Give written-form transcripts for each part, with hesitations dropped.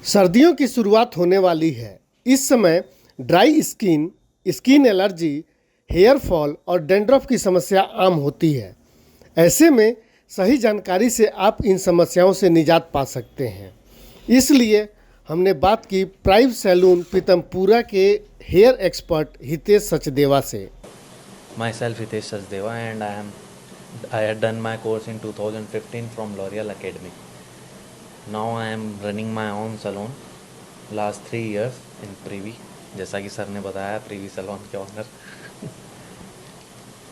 सर्दियों की शुरुआत होने वाली है। इस समय dry skin, skin allergy, hair fall और डैंड्रफ की समस्या आम होती है। ऐसे में सही जानकारी से आप इन समस्याओं से निजात पा सकते हैं। इसलिए हमने बात की प्राइव सैलून पीतमपुरा के हेयर एक्सपर्ट हितेश सचदेवा से। Myself Hitesh Sachdeva, and I had done my course in 2015 from L'Oreal Academy. Now I am running my own salon last 3 years in Privy. जैसा कि सर ने बताया, प्रीवी सैलून के ऑनर।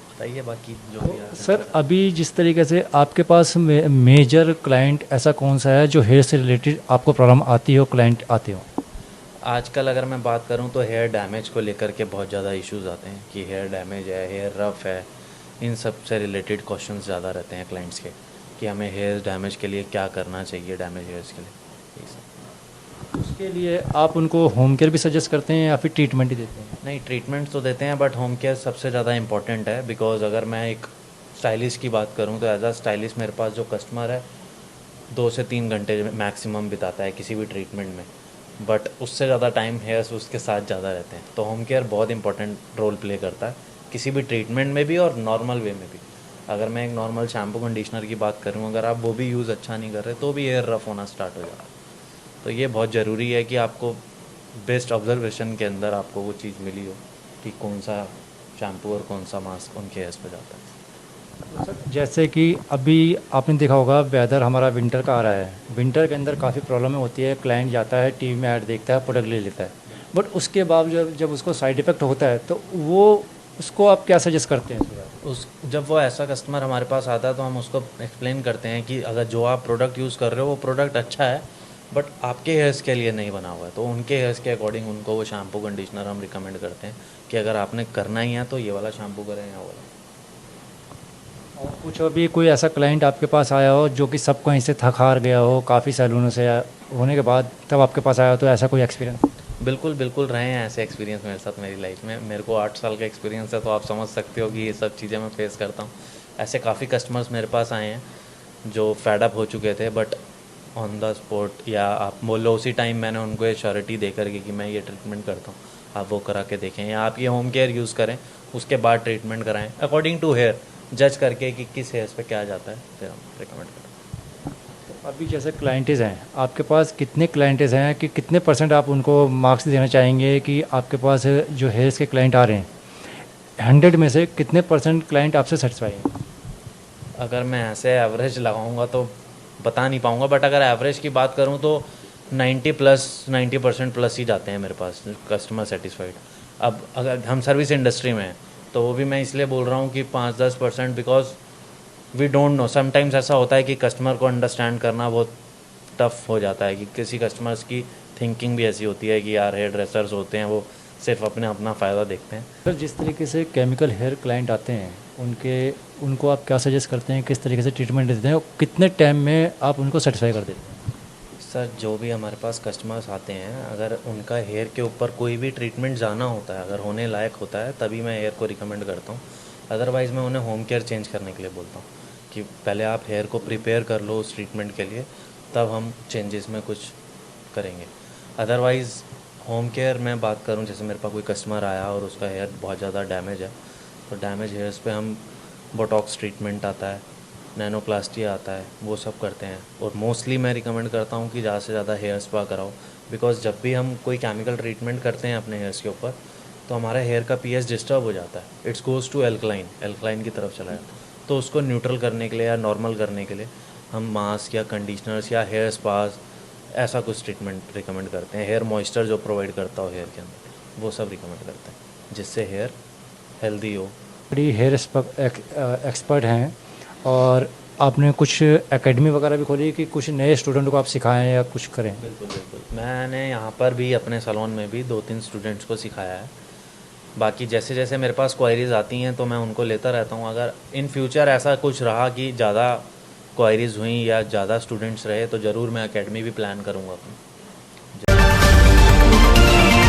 बताइए बाकी जो भी है। सर अभी जिस तरीके से आपके पास मेजर क्लाइंट ऐसा कौन सा है जो हेयर से रिलेटेड आपको प्रॉब्लम आती हो, क्लाइंट आते हो? आजकल अगर मैं बात करूं तो हेयर डैमेज को लेकर के बहुत ज़्यादा इश्यूज आते हैं कि हेयर डैमेज है, हेयर रफ है, इन सब से रिलेटेड क्वेश्चंस ज़्यादा रहते हैं क्लाइंट्स के कि हमें हेयर डैमेज के लिए क्या करना चाहिए, डैमेज हेयर्स के लिए, यही सब। उसके लिए आप उनको होम केयर भी सजेस्ट करते हैं या फिर ट्रीटमेंट ही देते हैं? नहीं, ट्रीटमेंट तो देते हैं बट होम केयर सबसे ज़्यादा इंपॉर्टेंट है। बिकॉज अगर मैं एक स्टाइलिश की बात करूँ तो एज अ स्टाइलिश मेरे पास जो कस्टमर है 2 से 3 घंटे मैक्सिमम बिताता है किसी भी ट्रीटमेंट में, बट उससे ज़्यादा टाइम हेयर्स उसके साथ ज़्यादा रहते हैं। तो होम केयर बहुत इंपॉर्टेंट रोल प्ले करता है किसी भी ट्रीटमेंट में भी और नॉर्मल वे में भी। अगर मैं एक नॉर्मल शैम्पू कंडीशनर की बात करूँ, अगर आप वो भी यूज़ अच्छा नहीं कर रहे तो भी हेयर रफ होना स्टार्ट हो जाता है। तो ये बहुत ज़रूरी है कि आपको बेस्ट ऑब्जर्वेशन के अंदर आपको वो चीज़ मिली हो कि कौन सा शैम्पू और कौन सा मास्क उनके हेयर्स पे जाता है। जैसे कि अभी आपने देखा होगा वेदर हमारा विंटर का आ रहा है। विंटर के अंदर काफ़ी प्रॉब्लम होती है। क्लाइंट जाता है, टीवी में ऐड देखता है, प्रोडक्ट ले लेता है, बट उसके बाद जब उसको साइड इफ़ेक्ट होता है तो वो उसको आप क्या सजेस्ट करते हैं? जब वो ऐसा कस्टमर हमारे पास आता है तो हम उसको एक्सप्लेन करते हैं कि अगर जो आप प्रोडक्ट यूज़ कर रहे हो वो प्रोडक्ट अच्छा है बट आपके हेयर्स के लिए नहीं बना हुआ है, तो उनके हेयर्स के अकॉर्डिंग उनको वो शैम्पू कंडीशनर हम रिकमेंड करते हैं कि अगर आपने करना ही है तो ये वाला शैम्पू करें या वाला। और कुछ अभी कोई ऐसा क्लाइंट आपके पास आया हो जो कि सब कहीं से थक हार गया हो, काफ़ी सैलूनों से होने के बाद तब आपके पास आया हो, तो ऐसा कोई एक्सपीरियंस? बिल्कुल बिल्कुल रहे हैं ऐसे एक्सपीरियंस मेरे साथ मेरी लाइफ में। मेरे को 8 साल का एक्सपीरियंस है, तो आप समझ सकते हो कि ये सब चीज़ें मैं फेस करता हूँ। ऐसे काफ़ी कस्टमर्स मेरे पास आए हैं जो फेड अप हो चुके थे, बट ऑन द स्पॉट या आप बोलो उसी टाइम मैंने उनको ये श्योरिटी दे करके कि मैं ये ट्रीटमेंट करता हूँ, आप वो करा के देखें या आप ये होम केयर यूज़ करें, उसके बाद ट्रीटमेंट कराएं अकॉर्डिंग टू हेयर, जज करके कि किस हेयर्स पे क्या जाता है, फिर हम रिकमेंड करें। अभी जैसे क्लाइंटेज हैं आपके पास, कितने क्लाइंटेज हैं कि कितने % आप उनको मार्क्स देना चाहेंगे कि आपके पास जो हेयर्स के क्लाइंट आ रहे हैं 100 में से कितने % क्लाइंट आपसे सेटिस्फाई हैं? अगर मैं ऐसे एवरेज लगाऊंगा तो बता नहीं पाऊंगा, बट अगर एवरेज की बात करूं तो 90% प्लस ही जाते हैं मेरे पास कस्टमर सेटिस्फाइड। अब अगर हम सर्विस इंडस्ट्री में हैं तो वो भी मैं इसलिए बोल रहा हूँ कि 5-10%, because we don't know, sometimes ऐसा होता है कि कस्टमर को अंडरस्टैंड करना बहुत टफ हो जाता है कि किसी कस्टमर्स की थिंकिंग भी ऐसी होती है कि यार हेयर ड्रेसर्स होते हैं वो सिर्फ अपना फ़ायदा देखते हैं। सर जिस तरीके से केमिकल हेयर क्लाइंट आते हैं उनको आप क्या सजेस्ट करते हैं, किस तरीके से ट्रीटमेंट देते हैं और कितने टाइम में आप उनको सेटिस्फाई कर देते हैं? सर जो भी हमारे पास कस्टमर्स आते हैं, अगर उनका हेयर के ऊपर कोई भी ट्रीटमेंट जाना होता है, अगर होने लायक होता है, तभी मैं हेयर को रिकमेंड करता हूँ। अदरवाइज़ मैं उन्हें होम केयर चेंज करने के लिए बोलता हूँ कि पहले आप हेयर को प्रिपेयर कर लो उस ट्रीटमेंट के लिए, तब हम चेंजेस में कुछ करेंगे। अदरवाइज़ होम केयर में बात करूँ, जैसे मेरे पास कोई कस्टमर आया और उसका हेयर बहुत ज़्यादा डैमेज है, तो डैमेज हेयर्स पे हम बोटॉक्स ट्रीटमेंट आता है, नैनोप्लास्टी आता है, वो सब करते हैं। और मोस्टली मैं रिकमेंड करता हूँ कि ज़्यादा से ज़्यादा हेयर स्पा कराओ, बिकॉज जब भी हम कोई केमिकल ट्रीटमेंट करते हैं अपने हेयर्स के ऊपर तो हमारा हेयर का पीएच डिस्टर्ब हो जाता है, इट्स गोज़ टू एल्कलाइन की तरफ चला जाता है। तो उसको न्यूट्रल करने के लिए या नॉर्मल करने के लिए हम मास्क या कंडीशनर्स या हेयर स्पास ऐसा कुछ ट्रीटमेंट रिकमेंड करते हैं। हेयर मॉइस्चर जो प्रोवाइड करता हो हेयर के अंदर, वो सब रिकमेंड करते हैं जिससे हेयर हेल्दी हो। बड़ी हेयर एक्सपर्ट हैं और आपने कुछ एकेडमी वगैरह भी खोली कि कुछ नए स्टूडेंट को आप सिखाएं या कुछ करें? बिल्कुल बिल्कुल, मैंने यहाँ पर भी अपने सैलून में भी 2-3 स्टूडेंट्स को सिखाया है। बाकी जैसे जैसे मेरे पास क्वायरीज़ आती हैं तो मैं उनको लेता रहता हूँ। अगर इन फ्यूचर ऐसा कुछ रहा कि ज़्यादा क्वायरीज़ हुई या ज़्यादा स्टूडेंट्स रहे तो ज़रूर मैं एकेडमी भी प्लान करूँगा अपनी।